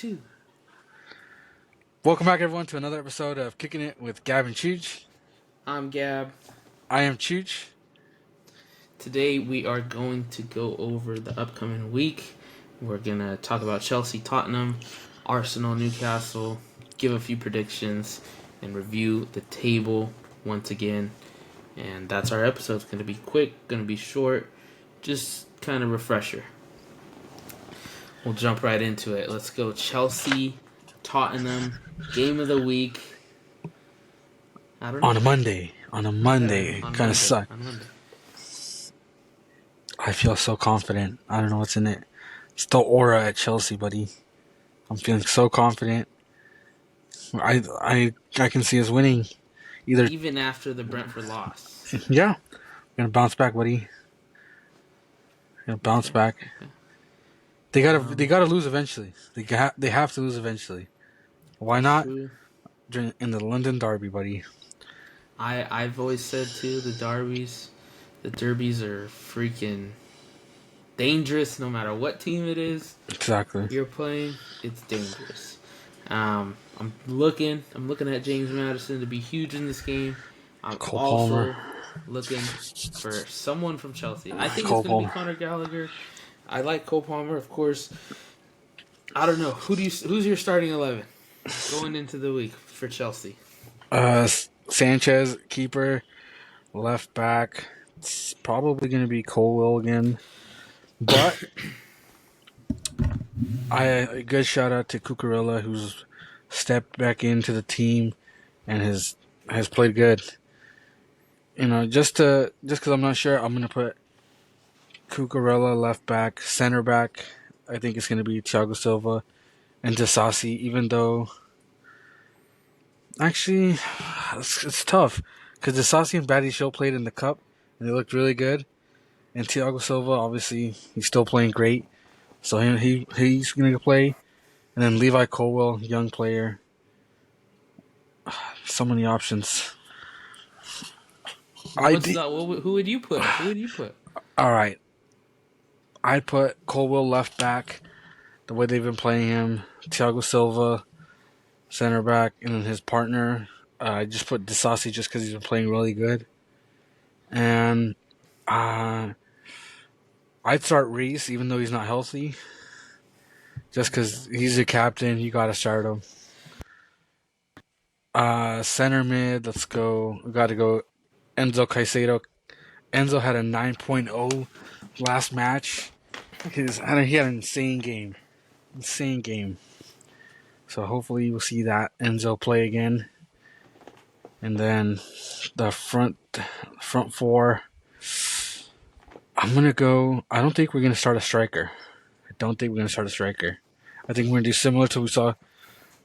Two. Welcome back, everyone, to another episode of Kicking It with Gab and Chooch. I'm Gab. I am Chooch. Today we are going to go over the upcoming week. We're going to talk about Chelsea, Tottenham, Arsenal, Newcastle, give a few predictions, and review the table once again. And that's our episode. It's going to be quick, going to be short, just kind of refresher. We'll jump right into it. Let's go Chelsea, Tottenham, game of the week. I don't know. On a Monday. Kind of suck. On Monday. I feel so confident. I don't know what's in it. It's the aura at Chelsea, buddy. I'm feeling so confident. I can see us winning. Even after the Brentford loss. Yeah. We're gonna bounce back, buddy. Back. They gotta lose eventually. They have to lose eventually. Why not? In the London Derby, buddy. I've always said too, the derbies are freaking dangerous no matter what team it is. Exactly. You're playing, it's dangerous. I'm looking at James Maddison to be huge in this game. I'm Cole also Palmer. looking for someone from Chelsea. I think it's going to be Conor Gallagher. I like Cole Palmer, of course. I don't know. Who's your starting 11 going into the week for Chelsea? Sanchez, keeper, left back. It's probably going to be Colwell again. But a good shout out to Cucurella, who's stepped back into the team and has played good. You know, just because I'm not sure, I'm going to put Cucurella left back, center back. I think it's going to be Thiago Silva and Disasi, even though actually it's tough because Disasi and Batty Show played in the cup and they looked really good. And Thiago Silva, obviously, he's still playing great. So he's going to play. And then Levi Colwell, young player. So many options. Who would you put? All right. I'd put Colwell left back, the way they've been playing him. Thiago Silva, center back. And then his partner, I just put Disasi just because he's been playing really good. And I'd start Reese, even though he's not healthy. Just because he's a captain, you got to start him. Center mid, let's go. We got to go Enzo Caicedo. Enzo had a 9.0 last match. He had an insane game. So hopefully we'll see that Enzo play again. And then the front four. I'm going to go. I don't think we're going to start a striker. I think we're going to do similar to what we saw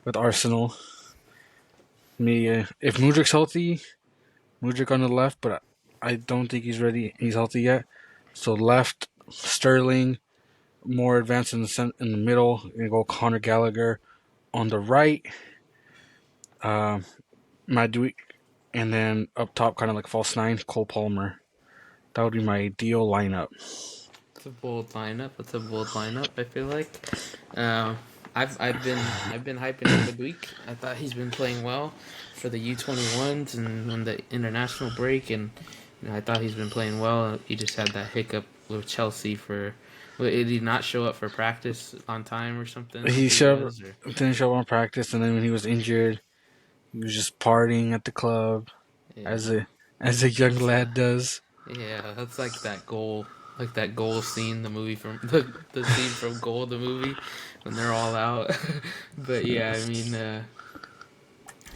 with Arsenal. If Mudryk's healthy, Mudryk on the left, but I don't think he's ready. He's healthy yet. So left, Sterling, more advanced in the middle. We're going to go Conor Gallagher. On the right, Maduik. And then up top, kind of like false nine, Cole Palmer. That would be my ideal lineup. It's a bold lineup. I feel like. I've been hyping him midweek. I thought he's been playing well for the U21s and on the international break, and I thought he's been playing well. He just had that hiccup with Chelsea did he not show up for practice on time or something? Didn't show up on practice, and then when he was injured, he was just partying at the club, as a young lad does. Yeah, that's like that goal scene, the movie from the scene from Goal, the movie, when they're all out. But yeah, I mean,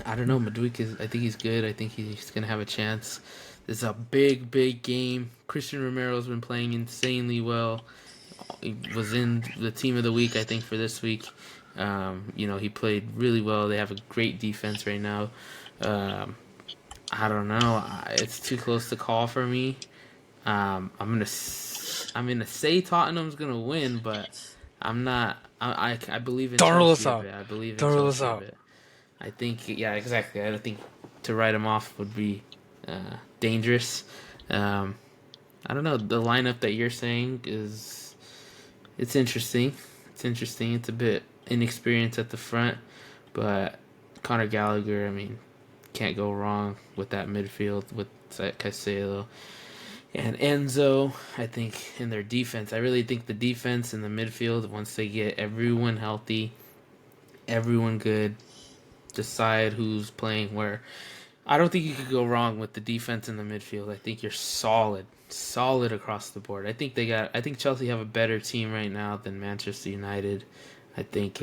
I don't know. Maduik I think he's good. I think he's gonna have a chance. This is a big game. Christian Romero's been playing insanely well. He was in the team of the week, I think, for this week. He played really well. They have a great defense right now. I don't know. It's too close to call for me. I'm gonna say Tottenham's gonna win, but I'm not. I believe in Chelsea a bit. I believe in Chelsea a bit. I think, yeah, exactly. I think to write him off would be dangerous. I don't know. The lineup that you're saying it's interesting. It's a bit inexperience at the front, but Conor Gallagher, I mean, can't go wrong with that midfield with Caicedo and Enzo. I think in their defense, I really think the defense and the midfield, once they get everyone healthy, everyone good, decide who's playing where. I don't think you could go wrong with the defense and the midfield. I think you're solid across the board. I think Chelsea have a better team right now than Manchester United. I think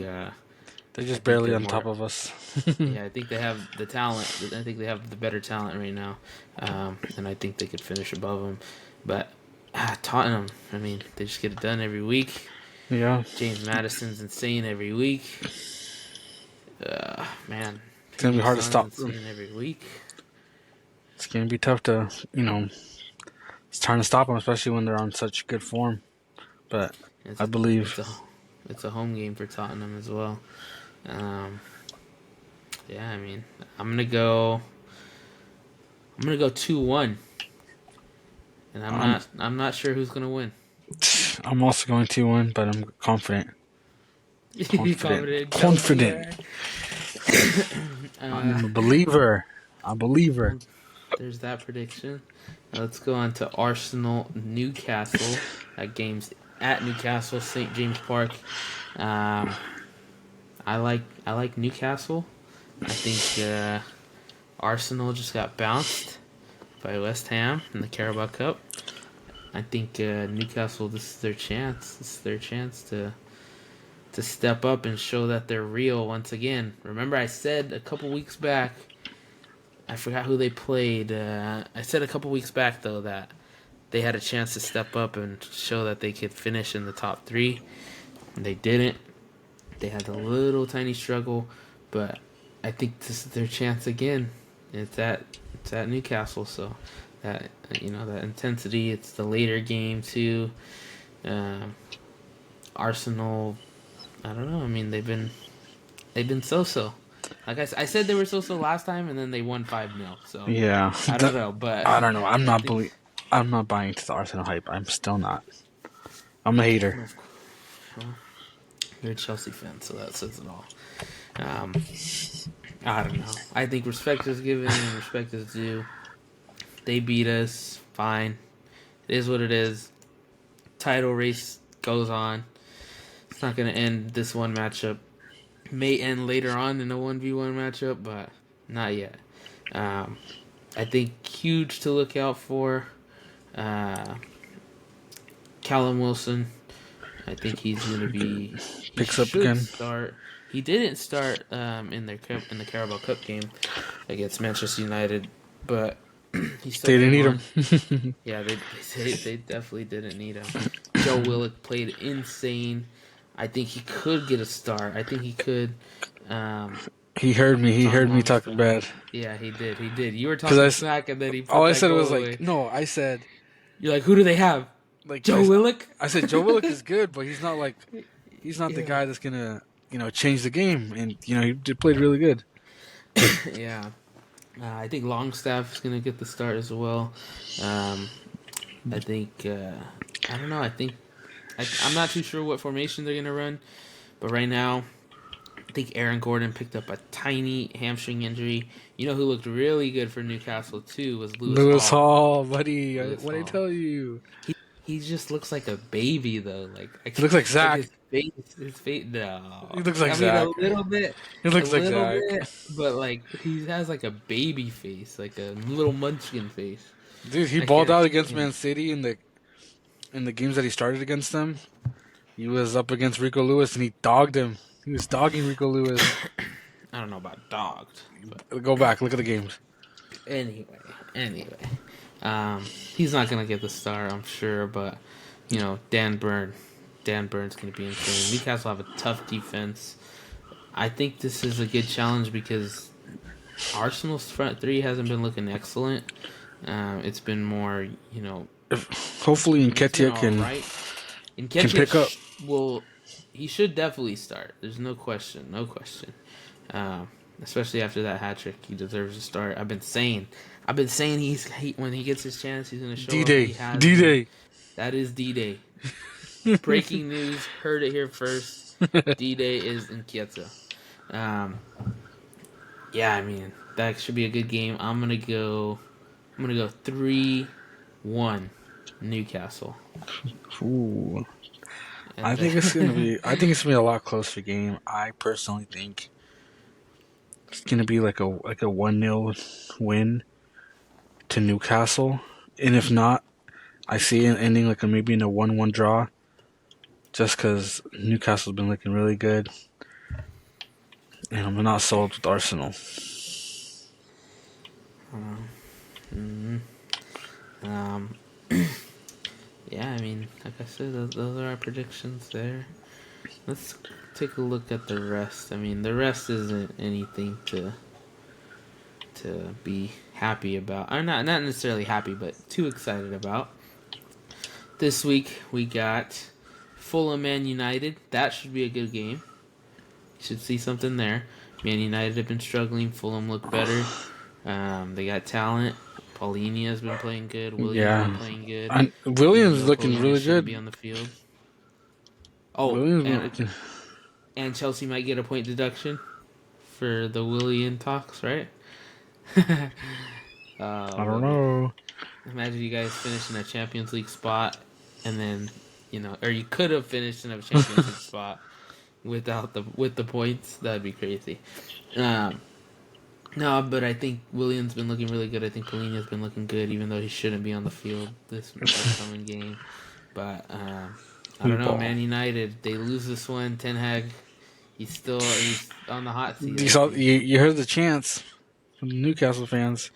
They're just barely they're on more. top of us. Yeah, I think they have the talent. I think they have the better talent right now, and I think they could finish above them. But Tottenham, I mean, they just get it done every week. Yeah, James Madison's insane every week. Man, it's gonna be hard to stop insane them. every week. It's gonna be tough to, it's trying to stop them, especially when they're on such good form. But It's, I believe, it's a home game for Tottenham as well. Yeah, I mean, I'm gonna go 2-1, and I'm not sure who's gonna win. I'm also going to win, but I'm confident. Confident. Confident. I'm a believer. There's that prediction. Now let's go on to Arsenal Newcastle. That game's at Newcastle, St. James Park. I like Newcastle. I think Arsenal just got bounced by West Ham in the Carabao Cup. I think Newcastle, this is their chance. This is their chance to step up and show that they're real once again. Remember, I said a couple weeks back, I forgot who they played. I said a couple weeks back, though, that they had a chance to step up and show that they could finish in the top three. They didn't. They had a little tiny struggle, but I think this is their chance again. It's at Newcastle, so that that intensity. It's the later game too. Arsenal, I don't know. I mean, they've been so-so. Like I said, they were so-so last time, and then they won 5-0. So Yeah, I don't know, but I don't know. I'm not buying into the Arsenal hype. I'm still not. I'm a hater. Well, you're a Chelsea fan, so that says it all. I don't know. I think respect is given and respect is due. They beat us, fine. It is what it is. Title race goes on. It's not going to end this one matchup. May end later on in a 1v1 matchup, but not yet. I think huge to look out for. Callum Wilson. I think he's going to be... Picks up again. Start. He didn't start in the Carabao Cup game against Manchester United, but he still They didn't need him. him. Yeah, they definitely didn't need him. Joe Willock played insane. I think he could get a start. I think he could. He heard me. He heard me talking bad. Yeah, he did. You were talking smack, and then he. All I said was away. like, no. I said, you're like, who do they have? Like Joe Willock. I said Joe Willock is good, but he's not the guy that's gonna change the game. And he played really good. Yeah. I think Longstaff is going to get the start as well. I think, I don't know. I'm not too sure what formation they're going to run. But right now, I think Aaron Gordon picked up a tiny hamstring injury. You know who looked really good for Newcastle, too, was Lewis Hall, buddy. What did I Hall. tell you? He just looks like a baby, though. He looks like Zach. His face, no. He looks like a Zach. little bit. He looks like Zach. Zach. But, he has, a baby face, like a little munchkin face. Dude, he balled out against Man City in the games that he started against them. He was up against Rico Lewis, and he dogged him. He was dogging Rico Lewis. I don't know about dogged. But Go back, look at the games. Anyway. He's not going to get the start, I'm sure, but, Dan Burns going to be insane. Newcastle have a tough defense. I think this is a good challenge because Arsenal's front three hasn't been looking excellent. It's been more, Hopefully Nketiah can pick up. Well, he should definitely start. There's no question. Especially after that hat trick, he deserves a start. I've been saying when he gets his chance, he's going to show D-Day. up. D-Day. That is D-Day. Breaking news. Heard it here first. D-Day is in Kiev. Um, yeah, I mean that should be a good game. I'm gonna go. 3-1 Newcastle, Ooh. and then I think it's gonna be a lot closer game. I personally think it's gonna be like a 1-0 win to Newcastle. And if not, I see it ending like maybe in a 1-1 draw. Just because Newcastle's been looking really good. And I'm not sold with Arsenal. mm, um, yeah, I mean, like I said, those are our predictions there. Let's take a look at the rest. I mean, the rest isn't anything to be happy about. Or not necessarily happy, but too excited about. This week we got Fulham Man United. That should be a good game. You should see something there. Man United have been struggling. Fulham look better. They got talent. Paulini has been playing good. Williams Yeah. been playing good. And Even Williams though looking Paulini really shouldn't be good. on the field. Oh, Williams been looking. and Chelsea might get a point deduction for the Willian talks, right? I don't know. Imagine you guys finish in a Champions League spot, and then or you could have finished in a Champions League spot with the points. That'd be crazy. No, but I think Williams been looking really good. I think Polina has been looking good, even though he shouldn't be on the field this upcoming game. But I don't know. Man United, they lose this one. Ten Hag, he's on the hot seat. You heard the chants from the Newcastle fans.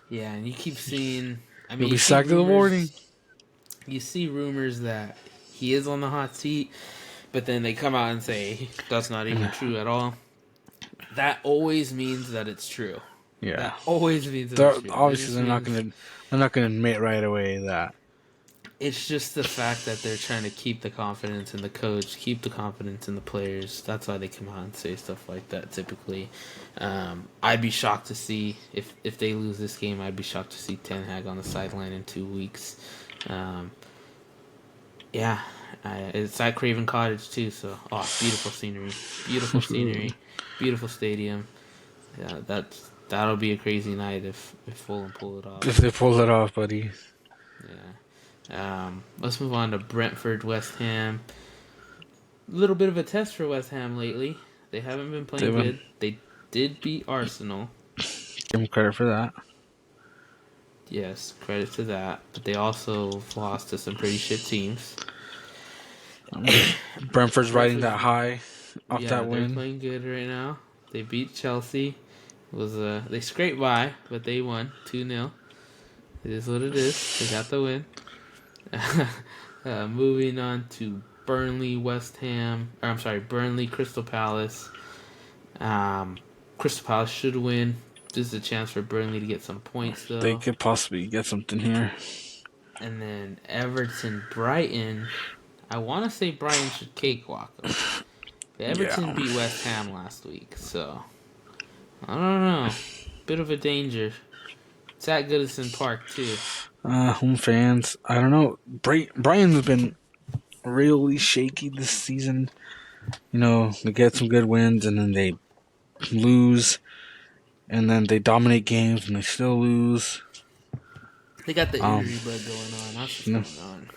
Yeah, and you keep seeing. I mean, You'll be you see sacked to the warning. You see rumors that he is on the hot seat, but then they come out and say that's not even true at all. That always means that it's true. Yeah, that always means that it's true. Obviously, they're not gonna admit right away that. It's just the fact that they're trying to keep the confidence in the coach, keep the confidence in the players. That's why they come out and say stuff like that. Typically, I'd be shocked to see if they lose this game. I'd be shocked to see Ten Hag on the sideline in 2 weeks. Yeah, it's at Craven Cottage too. So, beautiful scenery, beautiful stadium. Yeah, that'll be a crazy night if Fulham pull it off. If they pull it off, buddy. Yeah. Let's move on to Brentford, West Ham. A little bit of a test for West Ham lately. They haven't been playing good. They did beat Arsenal. Give them credit for that. Yes, credit to that. But they also lost to some pretty shit teams. Brentford's riding that high off that win. They're playing good right now. They beat Chelsea. They scraped by, but they won 2-0. It is what it is. They got the win. Moving on to Burnley, Crystal Palace. Crystal Palace should win. This is a chance for Burnley to get some points, though. They could possibly get something here. And then Everton, Brighton. I want to say Brighton should cakewalk them. Everton beat West Ham last week, so I don't know. Bit of a danger. It's at Goodison Park too. Home fans, I don't know. Brighton's been really shaky this season. They get some good wins and then they lose, and then they dominate games and they still lose. They got the injury bug going on. That's what's going on.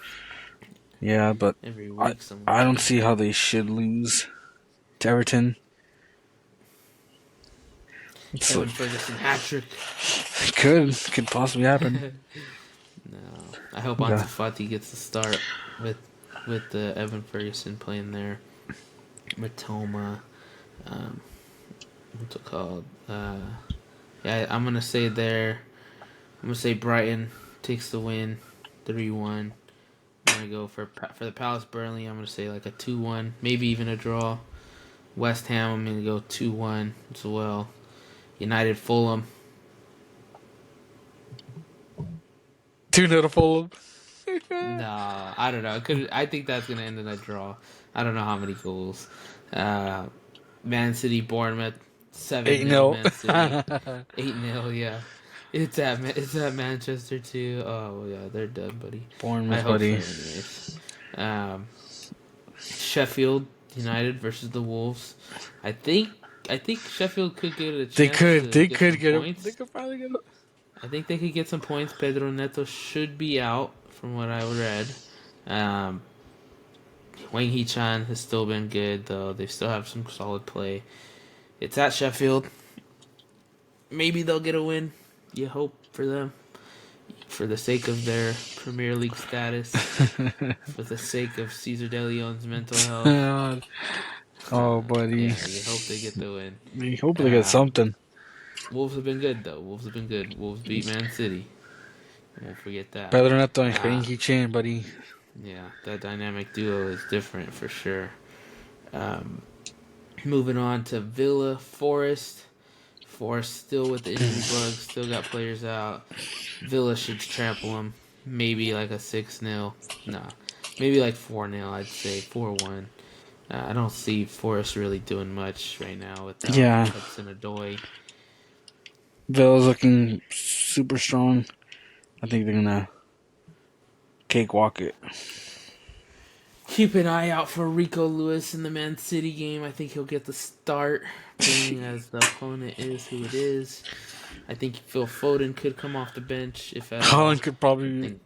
Yeah, but every week I don't see how they should lose to Everton. Evan Ferguson hat-trick. Could possibly happen. No, I hope Ansu Fati gets the start with the Evan Ferguson playing there. Matoma, what's it called? Yeah, I'm gonna say Brighton takes the win, 3-1. I'm gonna go for the Palace Burnley. I'm gonna say like a 2-1, maybe even a draw. West Ham, I'm gonna go 2-1 as well. United Fulham. 2-0 to Fulham. No, I don't know. I think that's gonna end in a draw. I don't know how many goals. Man City Bournemouth 7-0. Man City 8-0. Yeah, it's at Manchester too. Oh yeah, they're done, buddy. Bournemouth, buddy. So anyways. Sheffield United versus the Wolves. I think I think Sheffield could get a They chance could. to They get could some get him. They points. could probably get him. I think they could get some points. Pedro Neto should be out from what I read. Um, Wang Hee-chan has still been good though. They still have some solid play. It's at Sheffield. Maybe they'll get a win. You hope for them. For the sake of their Premier League status. For the sake of Cesar De Leon's mental health. Oh, buddy. Yeah, you hope they get the win. We hope they get Um, something. Wolves have been good though. Wolves have been good. Wolves beat Man City. Won't forget that. Better than Neto and Uh, Frankie Chan, buddy. yeah, that dynamic duo is different for sure. Um, Moving on to Villa Forest. Forest still with the injury bug, still got players out. Villa should trample them. Maybe like a 6-0. Nah, maybe like 4-0, I'd say. 4-1. I don't see Forest really doing much right now without Yeah. Hudson Odoi. Villa's looking super strong. I think they're gonna cakewalk it. Keep an eye out for Rico Lewis in the Man City game. I think he'll get the start, being as the opponent is who it is. I think Phil Foden could come off the bench if at all. Holland could probably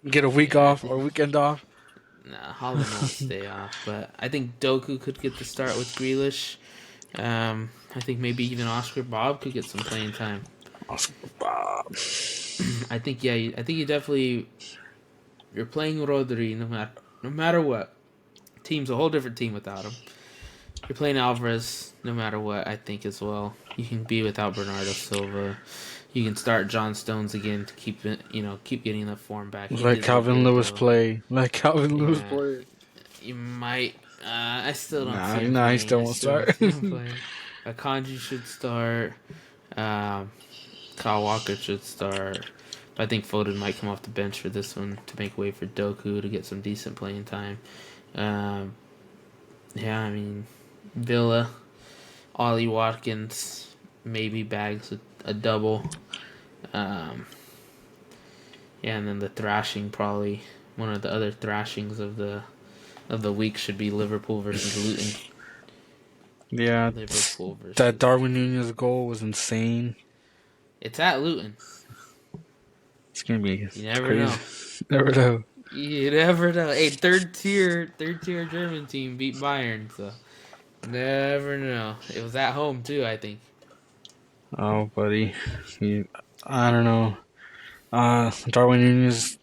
get a week off or a weekend off. Nah, Holland won't stay off, but I think Doku could get the start with Grealish. I think maybe even Oscar Bob could get some playing time. Oscar Bob. I think you definitely you're playing Rodri no matter what. Team's a whole different team without him. You're playing Alvarez no matter what, I think as well. You can be without Bernardo Silva. You can start John Stones again to keep it, keep getting the form back. Let Calvin Lewis play. Let Calvin Lewis play. You might. I still don't see him playing. He still won't start. Akanji should start. Kyle Walker should start. But I think Foden might come off the bench for this one to make way for Doku to get some decent playing time. Yeah, I mean, Villa, Ollie Watkins, maybe bags a double. Yeah, and then the thrashing, probably one of the other thrashings of the week should be Liverpool versus Luton. Yeah, Liverpool versus that Darwin Nunez goal was insane. It's at Luton. It's gonna be. You never crazy. know. Never know. You never know. Hey, third tier German team beat Bayern, so never know. It was at home too, I think. Oh, buddy, I don't know. Darwin Nunez,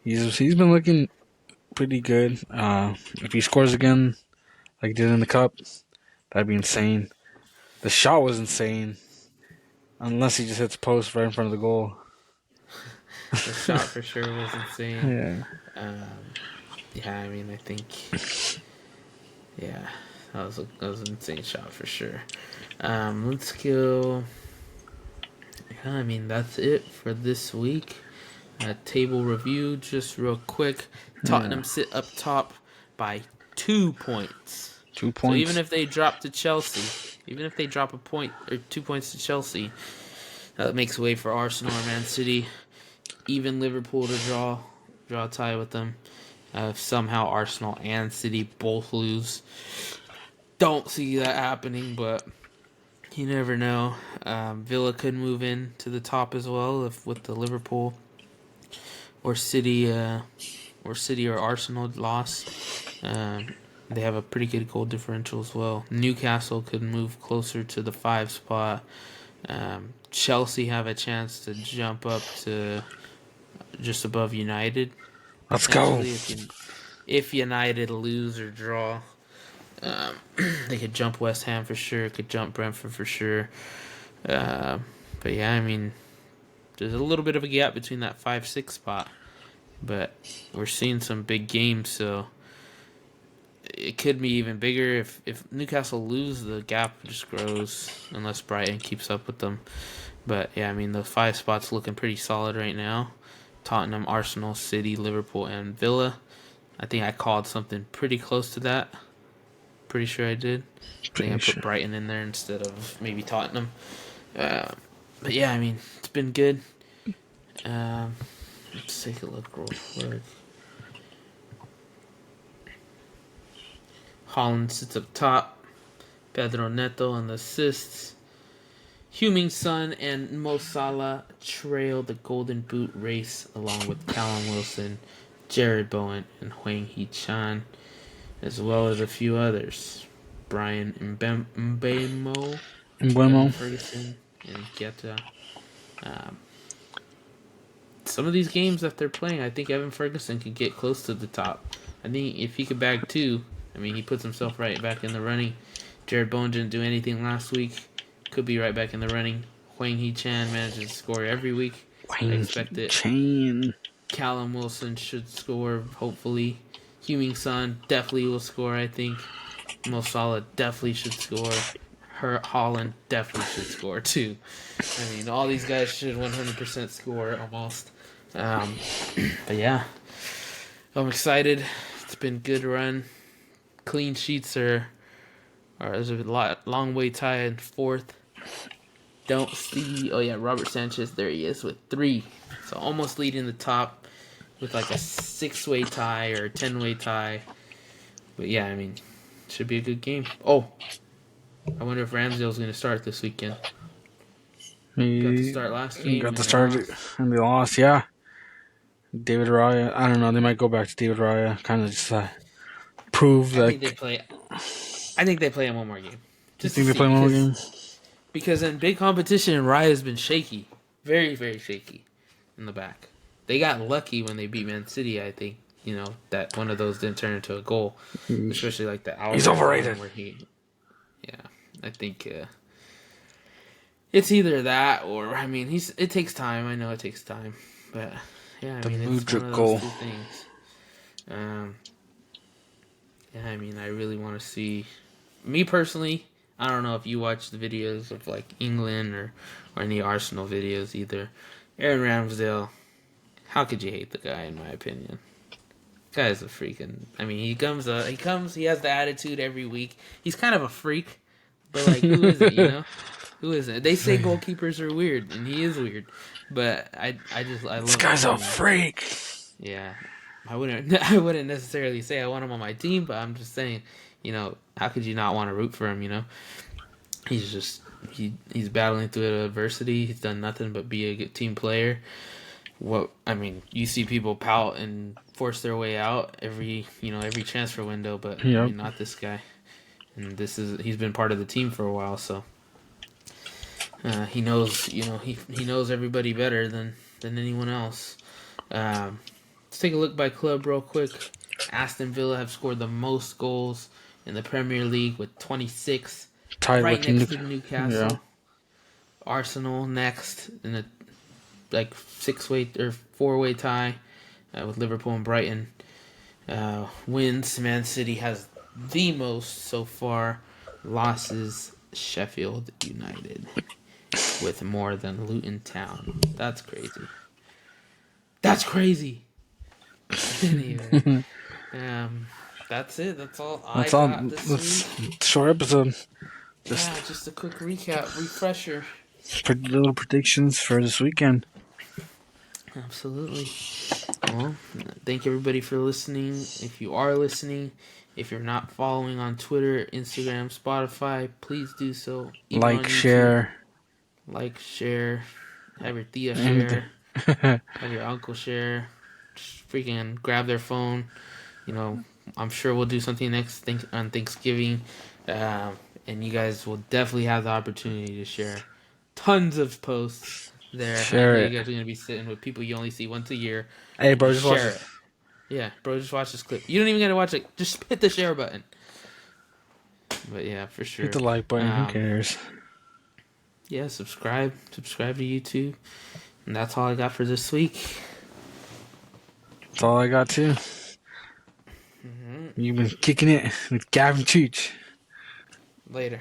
he's been looking pretty good. If he scores again, like he did in the cup, that'd be insane. The shot was insane, unless he just hits post right in front of the goal. The shot for sure was insane. Yeah. Yeah, I mean, I think, yeah, that was an insane shot for sure. Let's go. Yeah, I mean, that's it for this week. Table review, just real quick. Tottenham sit up top by 2 points. 2 points. So even if they drop to Chelsea, even if they drop a point or 2 points to Chelsea, that makes way for Arsenal or Man City. Even Liverpool to draw a tie with them. If somehow Arsenal and City both lose, don't see that happening, but you never know. Villa could move in to the top as well if with the Liverpool or City or Arsenal loss. They have a pretty good goal differential as well. Newcastle could move closer to the 5 spot. Chelsea have a chance to jump up to just above United. Let's go. If United lose or draw, they could jump West Ham for sure. Could jump Brentford for sure. But yeah, I mean, there's a little bit of a gap between that 5-6 spot. But we're seeing some big games, so it could be even bigger. If Newcastle lose, the gap just grows unless Brighton keeps up with them. But yeah, I mean, the 5 spots looking pretty solid right now. Tottenham, Arsenal, City, Liverpool, and Villa. I think I called something pretty close to that. Pretty sure I did. I think I put Brighton in there instead of maybe Tottenham. But yeah, I mean, it's been good. Let's take a look real quick. Holland sits up top. Pedro Neto on the assists. Heung-min Son and Mo Salah trail the Golden Boot race along with Callum Wilson, Jared Bowen, and Hwang Hee-chan, as well as a few others. Brian Mbemo, Evan Ferguson, and Geta. Some of these games that they're playing, I think Evan Ferguson could get close to the top. I think if he could bag 2, I mean, he puts himself right back in the running. Jared Bowen didn't do anything last week. Could be right back in the running. Hwang Hee-chan manages to score every week. I expect it. Callum Wilson should score, hopefully. Heung-min Son definitely will score, I think. Mo Salah definitely should score. Holland definitely should score, too. I mean, all these guys should 100% score, almost. But yeah, I'm excited. It's been a good run. Clean sheets there's a long way tie in 4th. Don't see. Oh yeah, Robert Sanchez. There he is with 3. So almost leading the top with like a 6-way tie or a 10-way tie. But yeah, I mean, should be a good game. Oh, I wonder if Ramsdale's going to start this weekend. Got to start last game. Got to start and they lost. Yeah. David Raya. I don't know. They might go back to David Raya. Kind of just prove I think they play. I think they play him one more game. Just you think they play one more game? Because in big competition, Raya's been shaky, very very shaky, in the back. They got lucky when they beat Man City. I think that one of those didn't turn into a goal, especially like the He's overrated. I think it's either that or I mean it takes time. I know it takes time, but yeah, I mean it's one of those 2 things. Yeah, I mean I really want to see. Me personally, I don't know if you watch the videos of like England or any Arsenal videos either. Aaron Ramsdale, how could you hate the guy? In my opinion, the guy is a freaking. I mean, he comes. He has the attitude every week. He's kind of a freak. But like, who is it? Who is it? They say goalkeepers are weird, and he is weird. But I love. This guy's a freak. Yeah, I wouldn't necessarily say I want him on my team, but I'm just saying, how could you not want to root for him? He's just he's battling through adversity. He's done nothing but be a good team player. You see people pout and force their way out every transfer window, but I mean, not this guy. And he's been part of the team for a while, so he knows he knows everybody better than anyone else. Let's take a look by club real quick. Aston Villa have scored the most goals in the Premier League with 26, right next to Newcastle. Yeah. Arsenal next in a 6-way or 4-way tie with Liverpool and Brighton. Wins. Man City has the most so far. Losses, Sheffield United with more than Luton Town. That's crazy. Anyway, that's it. That's all I got this week. Short episode. Just a quick recap, refresher. Little predictions for this weekend. Absolutely. Well, thank everybody for listening. If you are listening, if you're not following on Twitter, Instagram, Spotify, please do so. Like, share. Have your Thea share. Have your uncle share. Just freaking grab their phone. I'm sure we'll do something on Thanksgiving. And you guys will definitely have the opportunity to share tons of posts there. Share it. You guys are going to be sitting with people you only see once a year. Hey, bro, just watch it. Yeah, bro, just watch this clip. You don't even got to watch it. Just hit the share button. But yeah, for sure. Hit the like button. Who cares? Yeah, subscribe to YouTube. And that's all I got for this week. That's all I got, too. You've been kicking it with Gavin Cheech. Later.